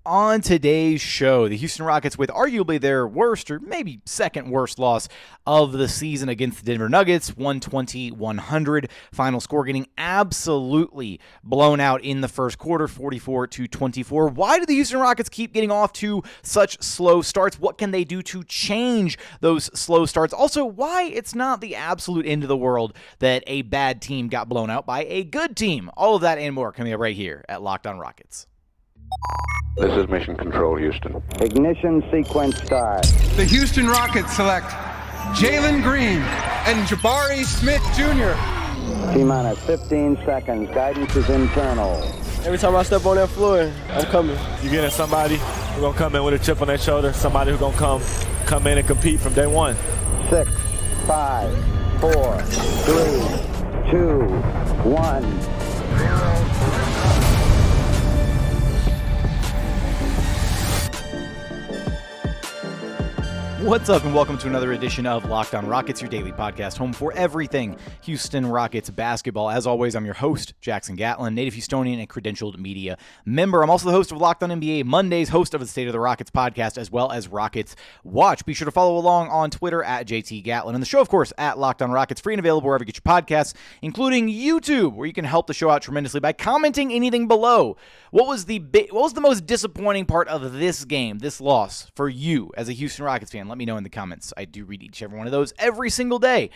on today's show, the Houston Rockets with arguably their worst or maybe second worst loss of the season against the Denver Nuggets, 120-100. Final score getting absolutely blown out in the first quarter, 44-24. Why do the Houston Rockets keep getting off to such slow starts? What can they do to change those slow starts? Also, why it's not the absolute end of the world that a bad team got blown out by a good team. All of that and more coming up right here at Locked On Rockets. This is Mission Control, Houston. Ignition sequence start. The Houston Rockets select Jalen Green and Jabari Smith Jr. T-minus 15 seconds. Guidance is internal. Every time I step on that floor, I'm coming. You're getting somebody who's going to come in with a chip on their shoulder, somebody who's going to come in and compete from day one. 6, 5, 4, 3, 2, 1. What's up, and welcome to another edition of Locked On Rockets, your daily podcast, home for everything Houston Rockets basketball. As always, I'm your host, Jackson Gatlin, native Houstonian and credentialed media member. I'm also the host of Locked On NBA Mondays, host of the State of the Rockets podcast, as well as Rockets Watch. Be sure to follow along on Twitter at JT Gatlin, and the show, of course, at Locked On Rockets, free and available wherever you get your podcasts, including YouTube, where you can help the show out tremendously by commenting anything below. What was the most disappointing part of this game, this loss, for you as a Houston Rockets fan? Let me know in the comments. I do read each and every one of those every single day.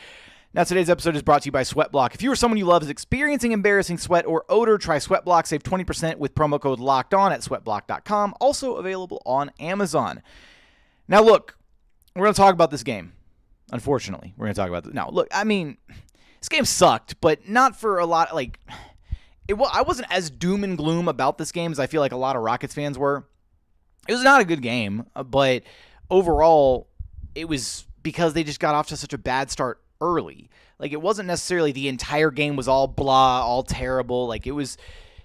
Now, today's episode is brought to you by Sweatblock. If you or someone you love is experiencing embarrassing sweat or odor, try Sweatblock. Save 20% with promo code LOCKEDON at sweatblock.com. Also available on Amazon. Now, look, we're going to talk about this game. Unfortunately, we're going to talk about this. Now, look, I mean, this game sucked, but not for a lot. I wasn't as doom and gloom about this game as I feel like a lot of Rockets fans were. It was not a good game, but overall, it was because they just got off to such a bad start early. Like, it wasn't necessarily the entire game was all blah, all terrible. Like, it was,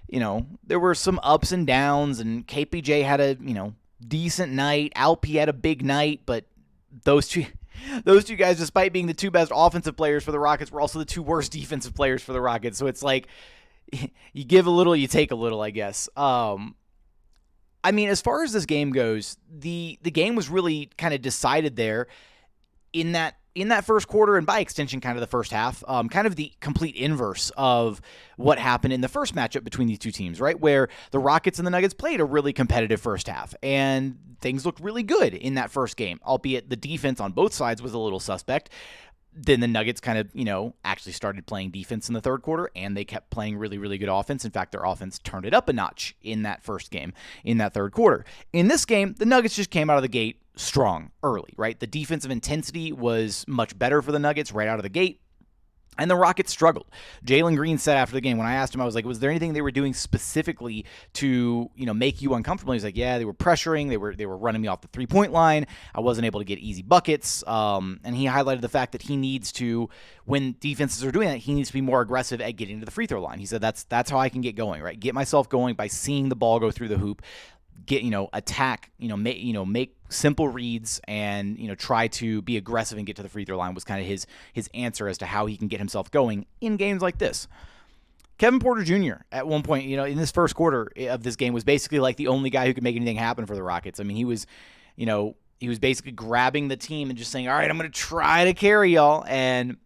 there were some ups and downs, and KPJ had a, decent night. Alp had a big night, but those two guys, despite being the two best offensive players for the Rockets, were also the two worst defensive players for the Rockets. So it's like, you give a little, you take a little, I guess. I mean, as far as this game goes, the game was really kind of decided there in that first quarter, and by extension, kind of the first half, kind of the complete inverse of what happened in the first matchup between these two teams, right? Where the Rockets and the Nuggets played a really competitive first half, and things looked really good in that first game, albeit the defense on both sides was a little suspect. Then the Nuggets kind of, actually started playing defense in the third quarter, and they kept playing really, really good offense. In fact, their offense turned it up a notch in that first game, in that third quarter. In this game, the Nuggets just came out of the gate strong early, right? The defensive intensity was much better for the Nuggets right out of the gate. And the Rockets struggled. Jalen Green said after the game, when I asked him, I was like, was there anything they were doing specifically to, make you uncomfortable? He's like, yeah, they were pressuring. They were running me off the three-point line. I wasn't able to get easy buckets. And he highlighted the fact that he needs to, when defenses are doing that, he needs to be more aggressive at getting to the free throw line. He said, that's how I can get going, right? Get myself going by seeing the ball go through the hoop. Get, attack, make simple reads and, try to be aggressive and get to the free throw line was kind of his answer as to how he can get himself going in games like this. Kevin Porter Jr. at one point, in this first quarter of this game was basically like the only guy who could make anything happen for the Rockets. I mean, he was basically grabbing the team and just saying, all right, I'm going to try to carry y'all. And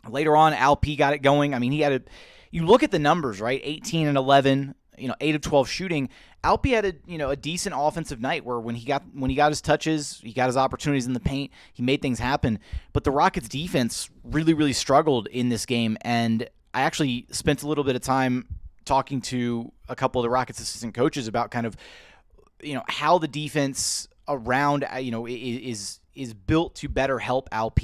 later on, Alp got it going. I mean, you look at the numbers, right? 18 and 11, 8 of 12 shooting. Alp had a decent offensive night where when he got his touches, he got his opportunities in the paint, he made things happen. But the Rockets defense really, really struggled in this game. And I actually spent a little bit of time talking to a couple of the Rockets assistant coaches about kind of, how the defense around, is built to better help Alp.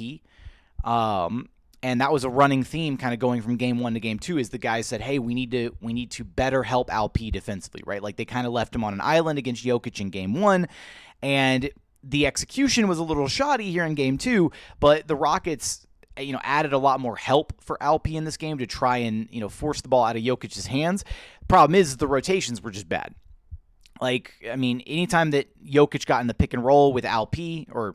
And that was a running theme kind of going from game one to game two, is the guys said, hey, we need to better help Alp defensively, right? Like, they kind of left him on an island against Jokic in game one, and the execution was a little shoddy here in game two, but the Rockets, added a lot more help for Alp in this game to try and, force the ball out of Jokic's hands. Problem is the rotations were just bad. Like, I mean, anytime that Jokic got in the pick and roll with Alp, or,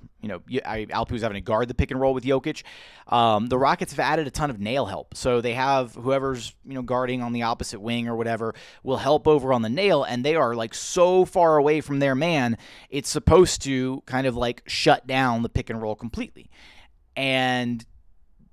Alp was having to guard the pick and roll with Jokic, the Rockets have added a ton of nail help. So they have whoever's, guarding on the opposite wing or whatever will help over on the nail, and they are like so far away from their man, it's supposed to kind of like shut down the pick and roll completely. And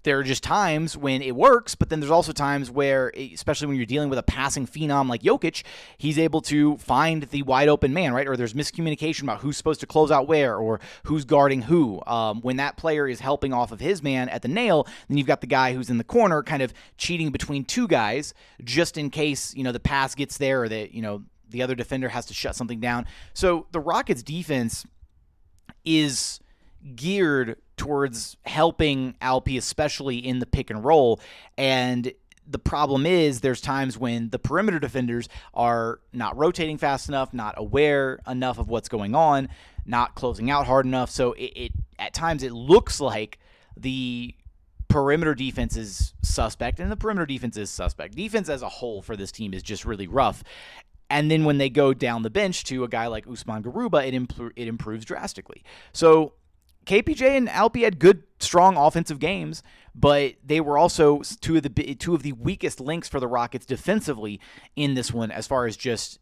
there are just times when it works, but then there's also times where, especially when you're dealing with a passing phenom like Jokic, he's able to find the wide open man, right? Or there's miscommunication about who's supposed to close out where or who's guarding who. When that player is helping off of his man at the nail, then you've got the guy who's in the corner kind of cheating between two guys just in case, the pass gets there or that, the other defender has to shut something down. So the Rockets defense is geared towards helping Alp, especially in the pick and roll. And the problem is there's times when the perimeter defenders are not rotating fast enough, not aware enough of what's going on, not closing out hard enough. So it at times it looks like the perimeter defense is suspect, and the perimeter defense is suspect. Defense as a whole for this team is just really rough. And then when they go down the bench to a guy like Usman Garuba, it improves drastically. So KPJ and Alp had good, strong offensive games, but they were also two of the weakest links for the Rockets defensively in this one, as far as just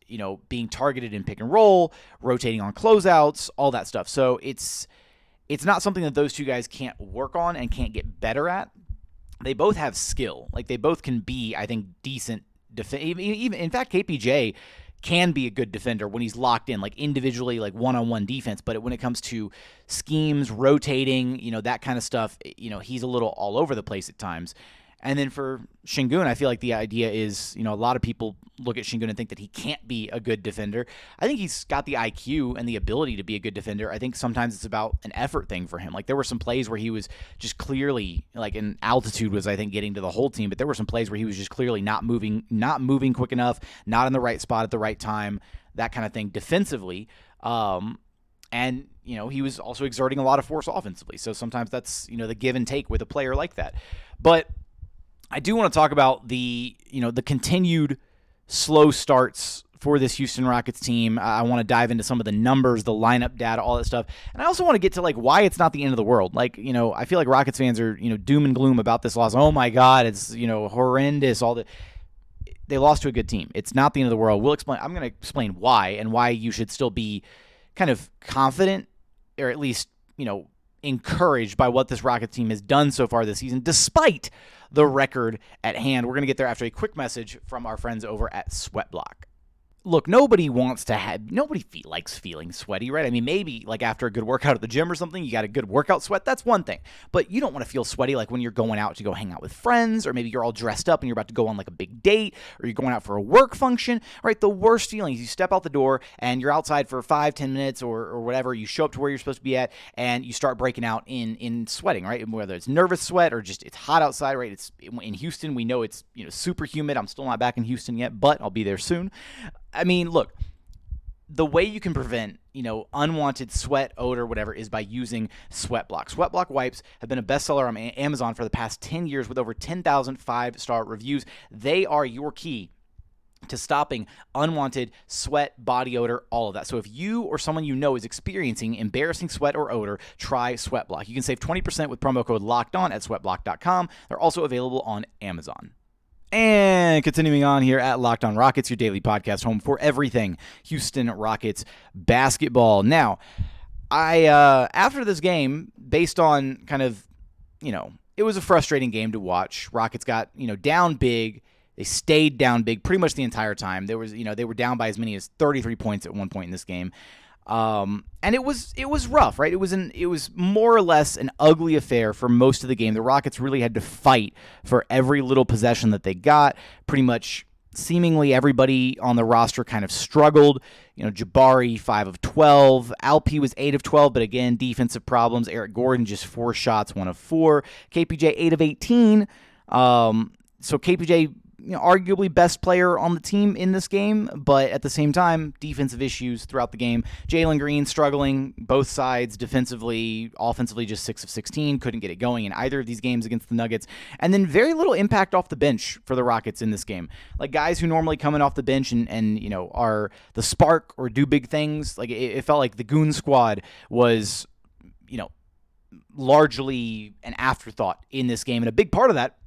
being targeted in pick and roll, rotating on closeouts, all that stuff. So it's not something that those two guys can't work on and can't get better at. They both have skill, like they both can be, I think, decent. Even in fact, KPJ can be a good defender when he's locked in, like individually, like one-on-one defense. But when it comes to schemes, rotating, that kind of stuff, he's a little all over the place at times. And then for Sengun, I feel like the idea is, a lot of people look at Sengun and think that he can't be a good defender. I think he's got the IQ and the ability to be a good defender. I think sometimes it's about an effort thing for him. Like there were some plays where he was just clearly, like in altitude was, I think, getting to the whole team, but there were some plays where he was just clearly not moving quick enough, not in the right spot at the right time, that kind of thing defensively. And, he was also exerting a lot of force offensively. So sometimes that's, the give and take with a player like that. But I do want to talk about the continued slow starts for this Houston Rockets team. I want to dive into some of the numbers, the lineup data, all that stuff. And I also want to get to like why it's not the end of the world. Like, I feel like Rockets fans are, doom and gloom about this loss. Oh my God, it's, horrendous. They lost to a good team. It's not the end of the world. I'm going to explain why and why you should still be kind of confident, or at least, encouraged by what this Rockets team has done so far this season, despite the record at hand. We're going to get there after a quick message from our friends over at Sweatblock. Look, nobody likes feeling sweaty, right? I mean, maybe like after a good workout at the gym or something, you got a good workout sweat. That's one thing. But you don't want to feel sweaty like when you're going out to go hang out with friends, or maybe you're all dressed up and you're about to go on like a big date, or you're going out for a work function, right? The worst feeling is you step out the door and you're outside for 5-10 minutes or whatever. You show up to where you're supposed to be at and you start breaking out in sweating, right? Whether it's nervous sweat or just it's hot outside, right? It's in Houston. We know it's super humid. I'm still not back in Houston yet, but I'll be there soon. I mean, look, the way you can prevent, unwanted sweat, odor, whatever, is by using Sweatblock. Sweatblock wipes have been a bestseller on Amazon for the past 10 years with over 10,000 5-star reviews. They are your key to stopping unwanted sweat, body odor, all of that. So if you or someone you know is experiencing embarrassing sweat or odor, try Sweatblock. You can save 20% with promo code LOCKEDON at sweatblock.com. They're also available on Amazon. And continuing on here at Locked On Rockets, your daily podcast home for everything Houston Rockets basketball. Now, after this game, based on kind of, it was a frustrating game to watch. Rockets got, down big. They stayed down big pretty much the entire time. There was, they were down by as many as 33 points at one point in this game. And it was rough, right? It was more or less an ugly affair for most of the game. The Rockets really had to fight for every little possession that they got. Pretty much seemingly everybody on the roster kind of struggled. Jabari 5 of 12, Alp was 8 of 12, but again, defensive problems. Eric Gordon just 4 shots, 1 of 4. KPJ 8 of 18. So KPJ arguably best player on the team in this game, but at the same time, defensive issues throughout the game. Jalen Green struggling both sides defensively, offensively just 6 of 16, couldn't get it going in either of these games against the Nuggets, and then very little impact off the bench for the Rockets in this game. Like guys who normally come in off the bench and are the spark or do big things, like it felt like the Goon Squad was, largely an afterthought in this game, and a big part of that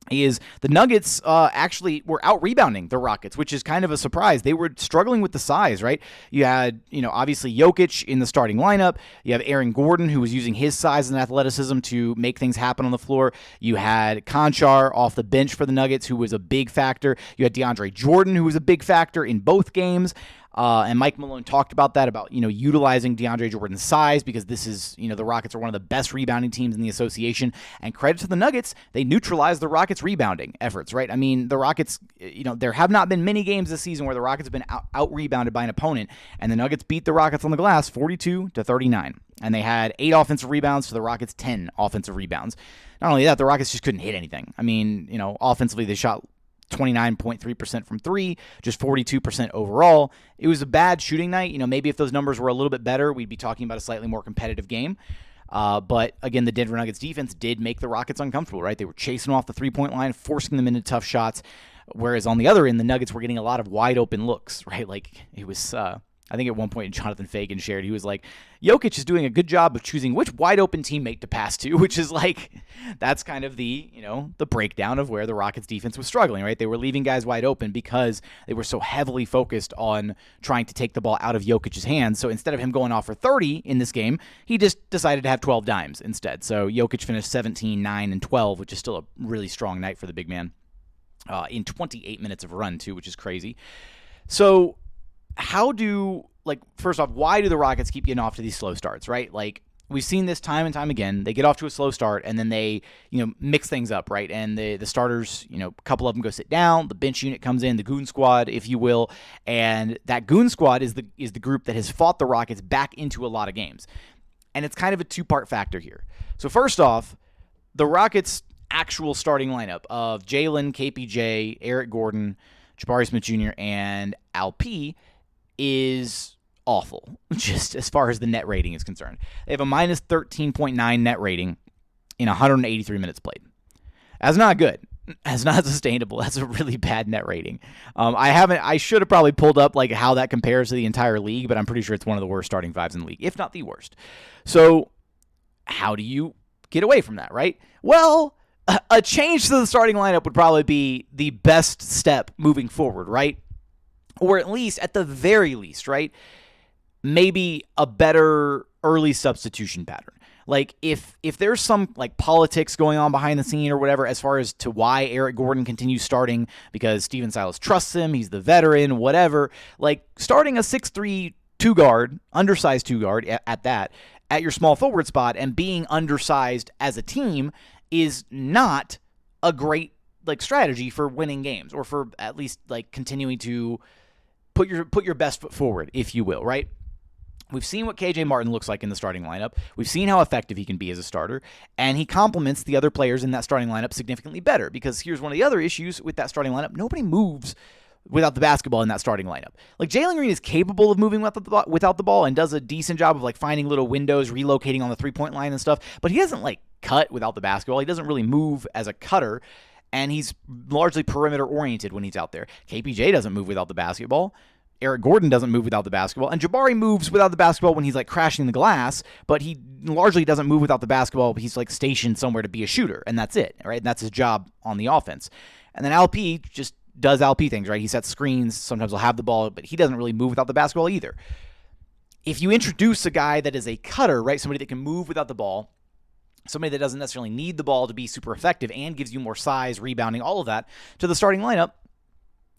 is the Nuggets actually were out-rebounding the Rockets, which is kind of a surprise. They were struggling with the size, right? You had, obviously Jokic in the starting lineup. You have Aaron Gordon, who was using his size and athleticism to make things happen on the floor. You had Conchar off the bench for the Nuggets, who was a big factor. You had DeAndre Jordan, who was a big factor in both games. And Mike Malone talked about that, about, utilizing DeAndre Jordan's size, because this is, the Rockets are one of the best rebounding teams in the association. And credit to the Nuggets, they neutralized the Rockets' rebounding efforts, right? I mean, the Rockets, there have not been many games this season where the Rockets have been out-rebounded by an opponent, and the Nuggets beat the Rockets on the glass 42-39. And they had 8 offensive rebounds to the Rockets' 10 offensive rebounds. Not only that, the Rockets just couldn't hit anything. I mean, offensively they shot 29.3% from 3, just 42% overall. It was a bad shooting night. Maybe if those numbers were a little bit better, we'd be talking about a slightly more competitive game. But again, the Denver Nuggets defense did make the Rockets uncomfortable, right? They were chasing off the three-point line, forcing them into tough shots, whereas on the other end, the Nuggets were getting a lot of wide open looks, right? Like it was, I think at one point Jonathan Fagan shared, he was like, Jokic is doing a good job of choosing which wide open teammate to pass to, which is like, that's kind of the, the breakdown of where the Rockets defense was struggling, right? They were leaving guys wide open because they were so heavily focused on trying to take the ball out of Jokic's hands. So instead of him going off for 30 in this game, he just decided to have 12 dimes instead. So Jokic finished 17, 9, and 12, which is still a really strong night for the big man, in 28 minutes of run too, which is crazy. So first off, why do the Rockets keep getting off to these slow starts, right? Like, we've seen this time and time again. They get off to a slow start, and then they, mix things up, right? And the starters, a couple of them go sit down. The bench unit comes in, the Goon Squad, if you will. And that Goon Squad is the group that has fought the Rockets back into a lot of games. And it's kind of a two-part factor here. So first off, the Rockets' actual starting lineup of Jalen, KPJ, Eric Gordon, Jabari Smith Jr., and Alp is awful, just as far as the net rating is concerned. They have a minus 13.9 net rating in 183 minutes played. That's not good. That's not sustainable. That's a really bad net rating. I should have probably pulled up like how that compares to the entire league, but I'm pretty sure it's one of the worst starting fives in the league, if not the worst. So how do you get away from that, right? Well, a change to the starting lineup would probably be the best step moving forward, right? Or at least, at the very least, right? Maybe a better early substitution pattern. Like if there's some like politics going on behind the scene or whatever as far as to why Eric Gordon continues starting because Steven Silas trusts him, he's the veteran, whatever, like starting a 6'3" two-guard, undersized two-guard at that, at your small forward spot and being undersized as a team is not a great like strategy for winning games or for at least like continuing to put your best foot forward, if you will, right? We've seen what KJ Martin looks like in the starting lineup. We've seen how effective he can be as a starter, and he complements the other players in that starting lineup significantly better because here's one of the other issues with that starting lineup. Nobody moves without the basketball in that starting lineup. Like Jalen Green is capable of moving without the ball and does a decent job of like finding little windows, relocating on the three-point line and stuff, but he doesn't like cut without the basketball. He doesn't really move as a cutter, and he's largely perimeter-oriented when he's out there. KPJ doesn't move without the basketball. Eric Gordon doesn't move without the basketball, and Jabari moves without the basketball when he's like crashing the glass, but he largely doesn't move without the basketball. He's like stationed somewhere to be a shooter, and that's it, right? And that's his job on the offense. And then Alp just does Alp things, right? He sets screens, sometimes he'll have the ball, but he doesn't really move without the basketball either. If you introduce a guy that is a cutter, right, somebody that can move without the ball, somebody that doesn't necessarily need the ball to be super effective and gives you more size, rebounding, all of that, to the starting lineup,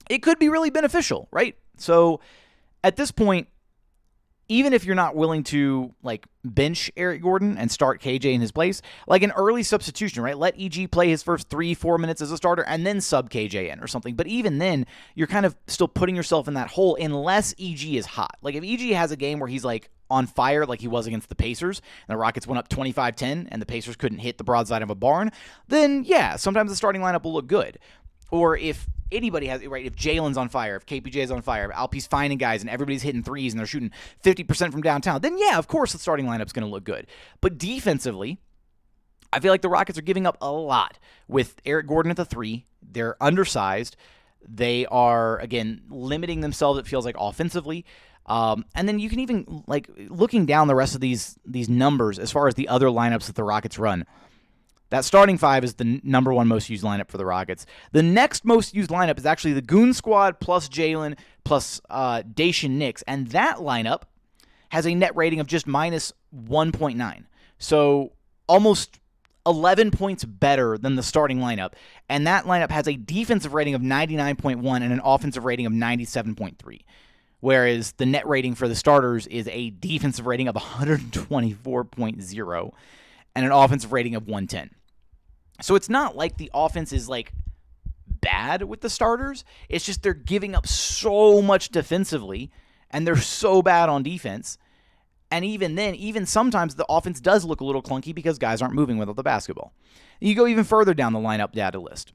it could be really beneficial, right? So at this point, even if you're not willing to like bench Eric Gordon and start KJ in his place, like an early substitution, right? Let EG play his first 3-4 minutes as a starter and then sub KJ in or something. But even then, you're kind of still putting yourself in that hole unless EG is hot. Like if EG has a game where he's like on fire like he was against the Pacers and the Rockets went up 25-10 and the Pacers couldn't hit the broadside of a barn, then yeah, sometimes the starting lineup will look good. or if anybody has, right, if Jalen's on fire, if KPJ's on fire, if Alpe's finding guys and everybody's hitting threes and they're shooting 50% from downtown, then yeah, of course the starting lineup's going to look good. But defensively, I feel like the Rockets are giving up a lot with Eric Gordon at the 3. They're undersized. They are, again, limiting themselves, it feels like, offensively. And then you can even, like, looking down the rest of these numbers as far as the other lineups that the Rockets run, that starting 5 is the number 1 most used lineup for the Rockets. The next most used lineup is actually the Goon Squad plus Jalen plus Jae'Sean Nix, and that lineup has a net rating of just minus 1.9. So almost 11 points better than the starting lineup, and that lineup has a defensive rating of 99.1 and an offensive rating of 97.3, whereas the net rating for the starters is a defensive rating of 124.0 and an offensive rating of 110. So it's not like the offense is like bad with the starters. It's just they're giving up so much defensively, and they're so bad on defense. And even then, even sometimes the offense does look a little clunky because guys aren't moving without the basketball. You go even further down the lineup data list.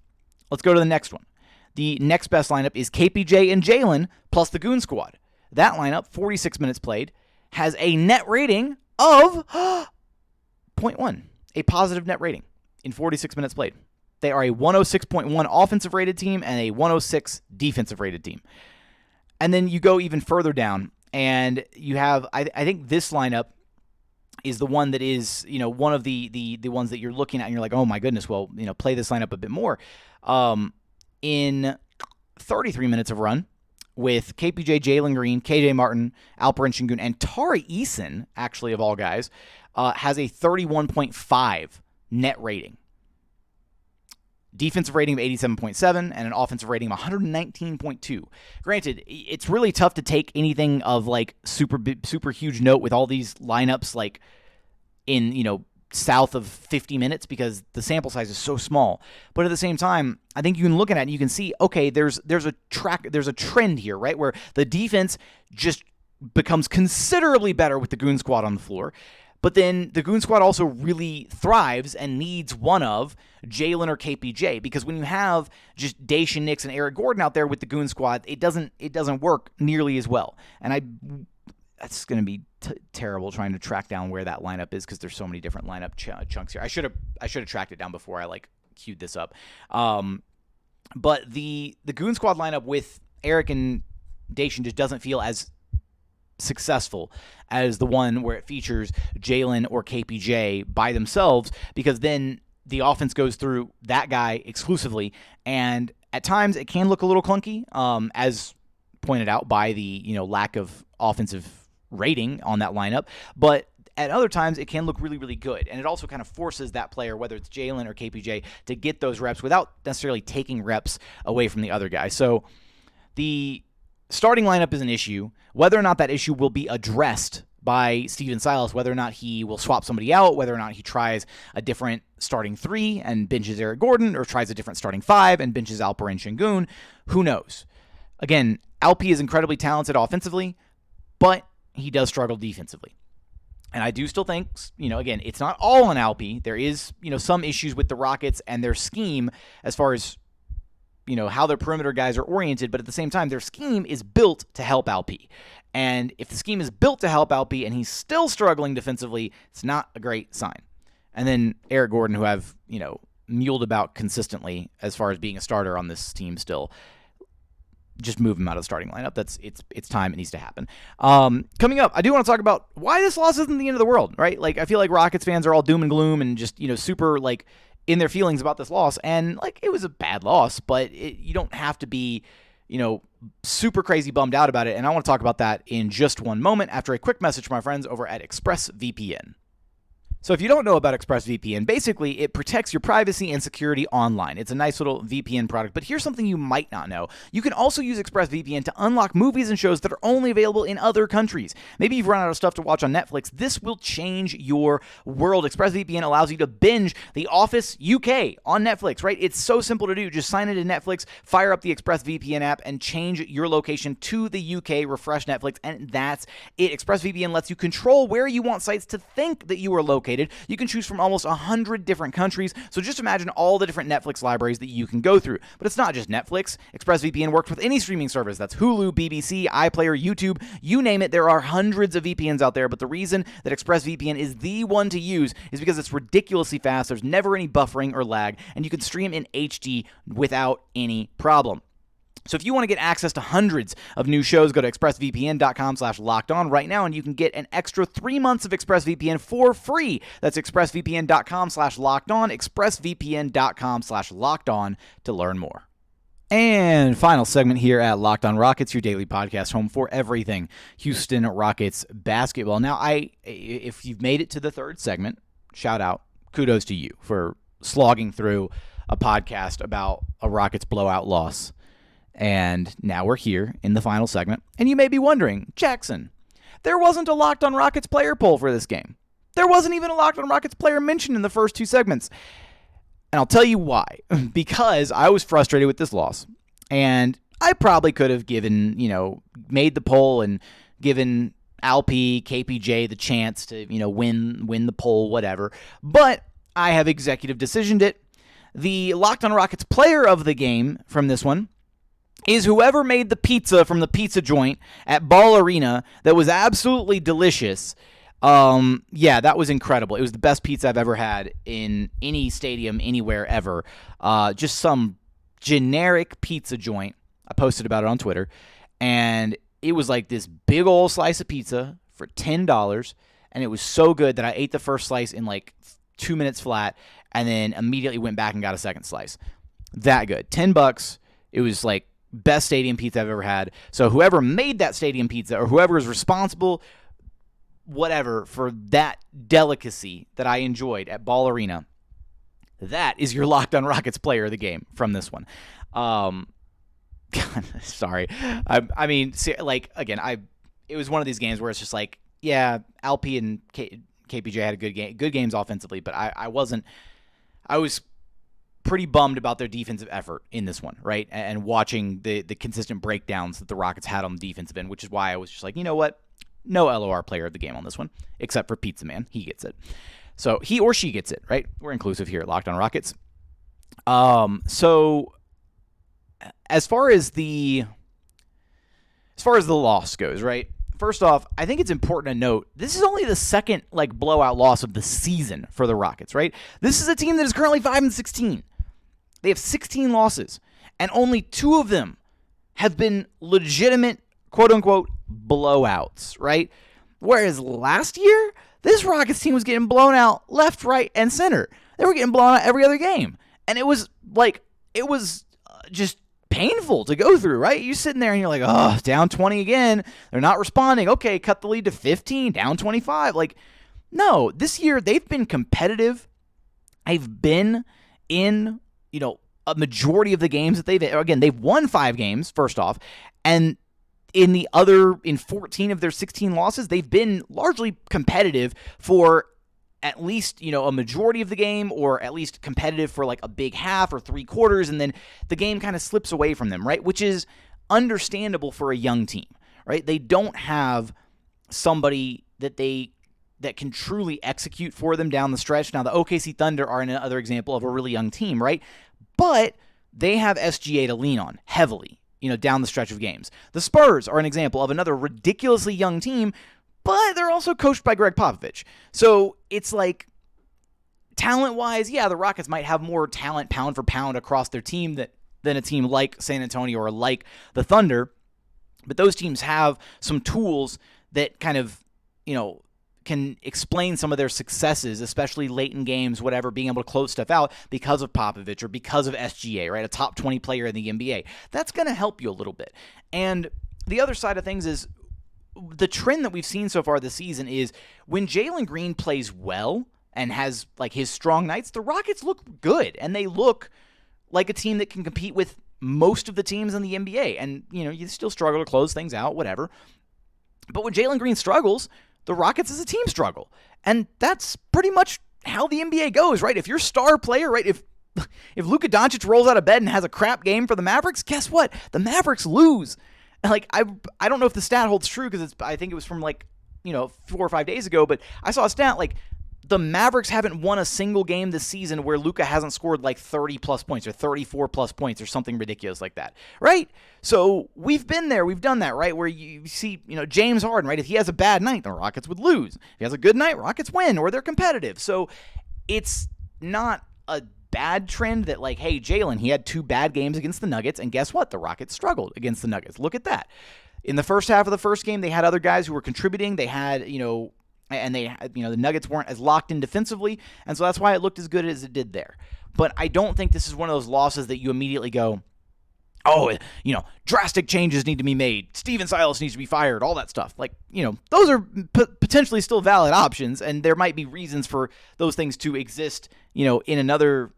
Let's go to the next one. The next best lineup is KPJ and Jalen plus the Goon Squad. That lineup, 46 minutes played, has a net rating of 0.1, a positive net rating in 46 minutes played. They are a 106.1 offensive rated team and a 106 defensive rated team. And then you go even further down, and you have, I think this lineup is the one that is, one of the ones that you're looking at and you're like, oh my goodness, well, play this lineup a bit more. In 33 minutes of run with KPJ, Jalen Green, KJ Martin, Alperen Sengun, and Tari Eason, actually of all guys, has a 31.5 net rating. Defensive rating of 87.7 and an offensive rating of 119.2. Granted, it's really tough to take anything of like super huge note with all these lineups like in, south of 50 minutes because the sample size is so small. But at the same time, I think you can look at it and you can see, okay, there's a trend here, right? Where the defense just becomes considerably better with the Goon Squad on the floor. But then the Goon Squad also really thrives and needs one of Jalen or KPJ, because when you have just Jae'Sean Nix and Eric Gordon out there with the Goon Squad, it doesn't work nearly as well. And that's going to be terrible trying to track down where that lineup is because there's so many different lineup chunks here. I should have tracked it down before I queued this up. But the Goon Squad lineup with Eric and Jae'Sean just doesn't feel as successful as the one where it features Jalen or KPJ by themselves, because then the offense goes through that guy exclusively, and at times it can look a little clunky, as pointed out by the lack of offensive rating on that lineup, but at other times it can look really, really good, and it also kind of forces that player, whether it's Jalen or KPJ, to get those reps without necessarily taking reps away from the other guy. So the starting lineup is an issue. Whether or not that issue will be addressed by Steven Silas, whether or not he will swap somebody out, whether or not he tries a different starting 3 and benches Eric Gordon, or tries a different starting 5 and benches Alperen Sengun, who knows? Again, Alpe is incredibly talented offensively, but he does struggle defensively. And I do still think, again, it's not all on Alpe. There is, some issues with the Rockets and their scheme as far as how their perimeter guys are oriented, but at the same time, their scheme is built to help Alpe. And if the scheme is built to help Alpe and he's still struggling defensively, it's not a great sign. And then Eric Gordon, who I've, muled about consistently as far as being a starter on this team still, just move him out of the starting lineup. It's time. It needs to happen. Coming up, I do want to talk about why this loss isn't the end of the world, right? Like, I feel like Rockets fans are all doom and gloom and just, super, in their feelings about this loss, and it was a bad loss, but you don't have to be, super crazy bummed out about it. And I want to talk about that in just one moment after a quick message from my friends over at ExpressVPN. So if you don't know about ExpressVPN, basically it protects your privacy and security online. It's a nice little VPN product, but here's something you might not know. You can also use ExpressVPN to unlock movies and shows that are only available in other countries. Maybe you've run out of stuff to watch on Netflix. This will change your world. ExpressVPN allows you to binge The Office UK on Netflix, right? It's so simple to do. Just sign into Netflix, fire up the ExpressVPN app, and change your location to the UK, refresh Netflix, and that's it. ExpressVPN lets you control where you want sites to think that you are located. located. You can choose from almost 100 different countries, so just imagine all the different Netflix libraries that you can go through. But it's not just Netflix. ExpressVPN works with any streaming service. That's Hulu, BBC, iPlayer, YouTube, you name it. There are hundreds of VPNs out there, but the reason that ExpressVPN is the one to use is because it's ridiculously fast. There's never any buffering or lag, and you can stream in HD without any problem. So if you want to get access to hundreds of new shows, go to expressvpn.com/lockedon right now, and you can get an extra 3 months of ExpressVPN for free. That's expressvpn.com/lockedon, expressvpn.com/lockedon to learn more. And final segment here at Locked On Rockets, your daily podcast home for everything Houston Rockets basketball. Now, if you've made it to the third segment, shout out, kudos to you for slogging through a podcast about a Rockets blowout loss. And now we're here in the final segment, and you may be wondering, Jackson, there wasn't a Locked On Rockets player poll for this game. There wasn't even a Locked On Rockets player mentioned in the first two segments. And I'll tell you why. Because I was frustrated with this loss, and I probably could have made the poll and given Alp, KPJ the chance to, win the poll, whatever. But I have executive decisioned it. The Locked On Rockets player of the game from this one is whoever made the pizza from the pizza joint at Ball Arena that was absolutely delicious. That was incredible. It was the best pizza I've ever had in any stadium, anywhere, ever. Just some generic pizza joint. I posted about it on Twitter, and it was like this big old slice of pizza for $10, and it was so good that I ate the first slice in like 2 minutes flat, and then immediately went back and got a second slice. That good. $10. It was like best stadium pizza I've ever had. So whoever made that stadium pizza, or whoever is responsible, whatever, for that delicacy that I enjoyed at Ball Arena, that is your Locked On Rockets player of the game from this one. God, sorry. It was one of these games where it's just like, yeah, Alp and KPJ had a good games offensively, but I was pretty bummed about their defensive effort in this one, right? And watching the consistent breakdowns that the Rockets had on the defensive end, which is why I was just like, you know what? No LOR player of the game on this one, except for Pizza Man. He gets it. So he or she gets it, right? We're inclusive here at Locked On Rockets. So as far as the loss goes, right? First off, I think it's important to note this is only the second blowout loss of the season for the Rockets, right? This is a team that is currently 5-16. They have 16 losses, and only 2 of them have been legitimate, quote-unquote, blowouts, right? Whereas last year, this Rockets team was getting blown out left, right, and center. They were getting blown out every other game. And it was just painful to go through, right? You're sitting there and you're like, oh, down 20 again. They're not responding. Okay, cut the lead to 15, down 25. No, this year they've been competitive. I've been in, a majority of the games that they've won 5 games, first off, and in 14 of their 16 losses, they've been largely competitive for at least, a majority of the game, or at least competitive for a big half or 3 quarters, and then the game kind of slips away from them, right? Which is understandable for a young team, right? They don't have somebody that can truly execute for them down the stretch. Now, the OKC Thunder are another example of a really young team, right? But they have SGA to lean on heavily, down the stretch of games. The Spurs are an example of another ridiculously young team, but they're also coached by Greg Popovich. So it's talent-wise, yeah, the Rockets might have more talent pound for pound across their team than a team like San Antonio or like the Thunder. But those teams have some tools that kind of, can explain some of their successes, especially late in games, whatever, being able to close stuff out because of Popovich or because of SGA, right? A top 20 player in the NBA. That's going to help you a little bit. And the other side of things is the trend that we've seen so far this season is when Jalen Green plays well and has his strong nights, the Rockets look good, and they look like a team that can compete with most of the teams in the NBA. And, you still struggle to close things out, whatever. But when Jalen Green struggles, the Rockets as a team struggle. And that's pretty much how the NBA goes, right? If your star player, right, if Luka Doncic rolls out of bed and has a crap game for the Mavericks, guess what? The Mavericks lose. I don't know if the stat holds true because I think it was from 4 or 5 days ago, but I saw a stat the Mavericks haven't won a single game this season where Luka hasn't scored like 30-plus points or 34-plus points or something ridiculous like that, right? So we've been there. We've done that, right? Where you see, James Harden, right? If he has a bad night, the Rockets would lose. If he has a good night, Rockets win, or they're competitive. So it's not a bad trend that, like, hey, Jalen, he had 2 bad games against the Nuggets, and guess what? The Rockets struggled against the Nuggets. Look at that. In the first half of the first game, they had other guys who were contributing. They had, and they, the Nuggets weren't as locked in defensively, and so that's why it looked as good as it did there. But I don't think this is one of those losses that you immediately go, oh, drastic changes need to be made. Steven Silas needs to be fired, all that stuff. Like, those are potentially still valid options, and there might be reasons for those things to exist, in another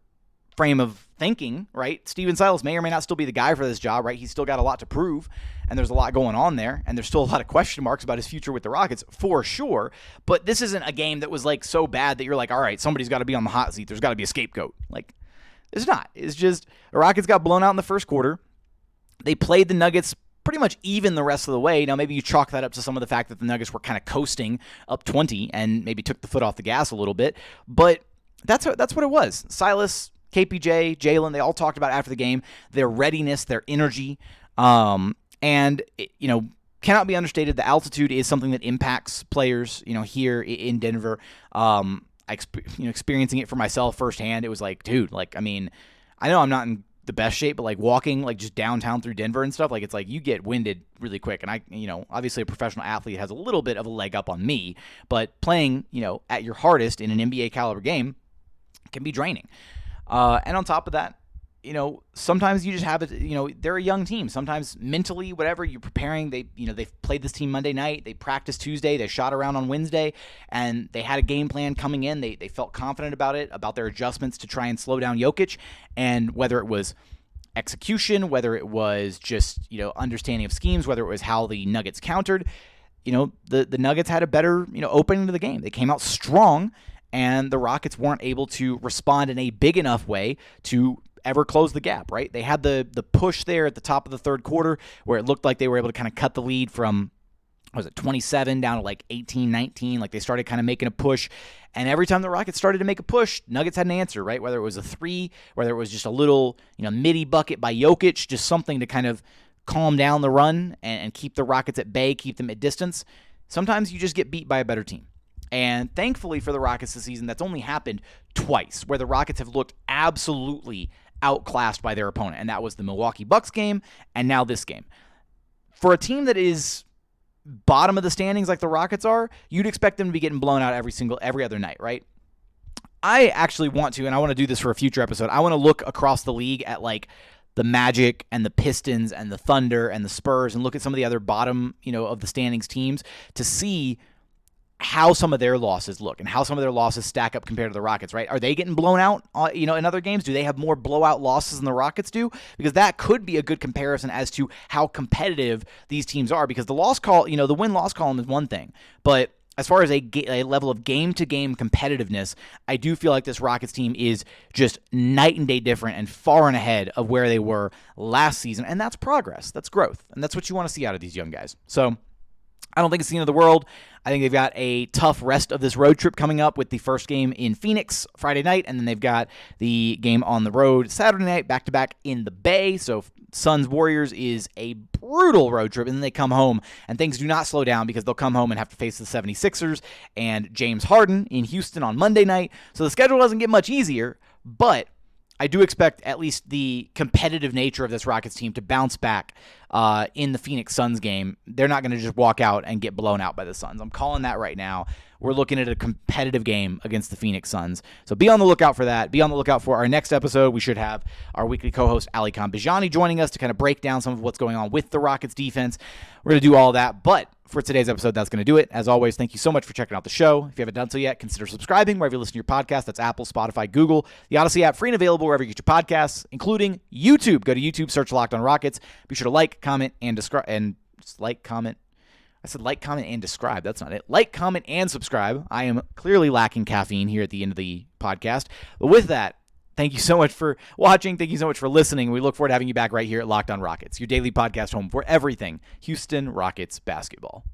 frame of thinking, right? Steven Silas may or may not still be the guy for this job, right? He's still got a lot to prove, and there's a lot going on there, and there's still a lot of question marks about his future with the Rockets, for sure. But this isn't a game that was, like, so bad that you're like, all right, somebody's got to be on the hot seat. There's got to be a scapegoat. Like, it's not. It's just the Rockets got blown out in the first quarter. They played the Nuggets pretty much even the rest of the way. Now, maybe you chalk that up to some of the fact that the Nuggets were kind of coasting up 20 and maybe took the foot off the gas a little bit. But that's what it was. Silas, KPJ, Jalen, they all talked about after the game their readiness, their energy, and cannot be understated. The altitude is something that impacts players, here in Denver. Experiencing it for myself firsthand, it was like, dude, like, I mean, I know I'm not in the best shape, but like walking like just downtown through Denver and stuff, like it's like you get winded really quick. And I, obviously a professional athlete has a little bit of a leg up on me, but playing, at your hardest in an NBA caliber game can be draining. And on top of that, sometimes you just have it, they're a young team. Sometimes mentally, whatever, you're preparing. They've played this team Monday night. They practiced Tuesday. They shot around on Wednesday, and they had a game plan coming in. They felt confident about it, about their adjustments to try and slow down Jokic. And whether it was execution, whether it was just, understanding of schemes, whether it was how the Nuggets countered, the Nuggets had a better, opening to the game. They came out strong, and the Rockets weren't able to respond in a big enough way to ever close the gap, right? They had the push there at the top of the third quarter where it looked like they were able to kind of cut the lead from, 27 down to like 18, 19. Like they started kind of making a push. And every time the Rockets started to make a push, Nuggets had an answer, right? Whether it was a 3, whether it was just a little, midi bucket by Jokic, just something to kind of calm down the run and keep the Rockets at bay, keep them at distance. Sometimes you just get beat by a better team. And thankfully for the Rockets this season, that's only happened twice, where the Rockets have looked absolutely outclassed by their opponent, and that was the Milwaukee Bucks game and now this game. For a team that is bottom of the standings like the Rockets are, you'd expect them to be getting blown out every other night, right? I actually want to, and I want to do this for a future episode, I want to look across the league at like the Magic and the Pistons and the Thunder and the Spurs and look at some of the other bottom, of the standings teams to see how some of their losses look and how some of their losses stack up compared to the Rockets, right? Are they getting blown out, in other games? Do they have more blowout losses than the Rockets do? Because that could be a good comparison as to how competitive these teams are, because the the win-loss column is one thing, but as far as a level of game-to-game competitiveness, I do feel like this Rockets team is just night and day different and far and ahead of where they were last season, and that's progress. That's growth, and that's what you want to see out of these young guys. So I don't think it's the end of the world. I think they've got a tough rest of this road trip coming up with the first game in Phoenix Friday night, and then they've got the game on the road Saturday night, back-to-back in the Bay. So Suns-Warriors is a brutal road trip, and then they come home, and things do not slow down because they'll come home and have to face the 76ers and James Harden in Houston on Monday night. So the schedule doesn't get much easier, but I do expect at least the competitive nature of this Rockets team to bounce back in the Phoenix Suns game. They're not going to just walk out and get blown out by the Suns. I'm calling that right now. We're looking at a competitive game against the Phoenix Suns. So be on the lookout for that. Be on the lookout for our next episode. We should have our weekly co-host, Ali Khan-Bijani, joining us to kind of break down some of what's going on with the Rockets defense. We're going to do all that, but for today's episode, that's going to do it. As always, thank you so much for checking out the show. If you haven't done so yet, consider subscribing wherever you listen to your podcast. That's Apple, Spotify, Google, the Odyssey app, free and available wherever you get your podcasts, including YouTube. Go to YouTube, search Locked on Rockets. Be sure to like, comment, and comment. I said like, comment, and describe. That's not it. Like, comment, and subscribe. I am clearly lacking caffeine here at the end of the podcast. But with that, thank you so much for watching. Thank you so much for listening. We look forward to having you back right here at Locked on Rockets, your daily podcast home for everything Houston Rockets basketball.